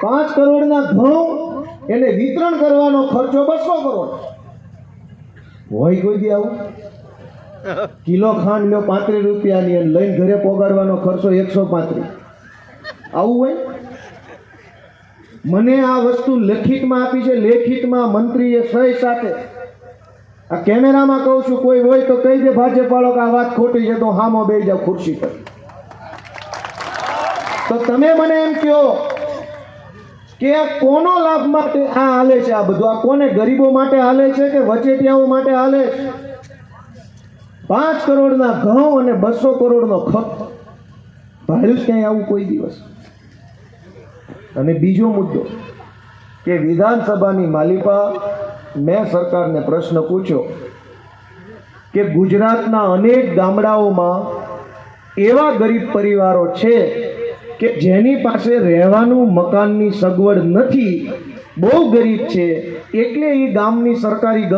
5 કરોડના ઘઉં એને વિતરણ કરવાનો ખર્ચો 200 કરોડ હોય કોઈ દી આવું? કિલો ખાંડ લ્યો 35 રૂપિયાની અને લઈને ઘરે પોગાડવાનો ખર્ચો 135 આવું હોય? મને આ વસ્તુ લેખિતમાં આપી છે, લેખિતમાં મંત્રીએ સહી સાથે. આ કેમેરામાં કહું છું, કોઈ હોય તો કહી દે ભાજપ વાળો કે આ વાત ખોટી છે, તો હામો બેસી જાવ ખુરશી પર. તો તમે મને એમ કહો કે આ કોનો લાભ માટે આ હાલે છે? આ બધું આ કોને? ગરીબો માટે હાલે છે કે વચેટિયાઓ માટે હાલે છે? 5 કરોડના ઘઉં અને 200 કરોડનો ખર્ચ ભાડ્યું ક્યાંય આવું કોઈ દિવસ? અને બીજો મુદ્દો કે વિધાનસભાની માલિપા મેં સરકારને પ્રશ્ન પૂછ્યો કે ગુજરાતના અનેક ગામડાઓમાં એવા ગરીબ પરિવારો છે કે જેની પાસે રહેવાનું મકાનની સગવડ નથી, બહુ ગરીબ છે, એટલે એ ગામની સરકારી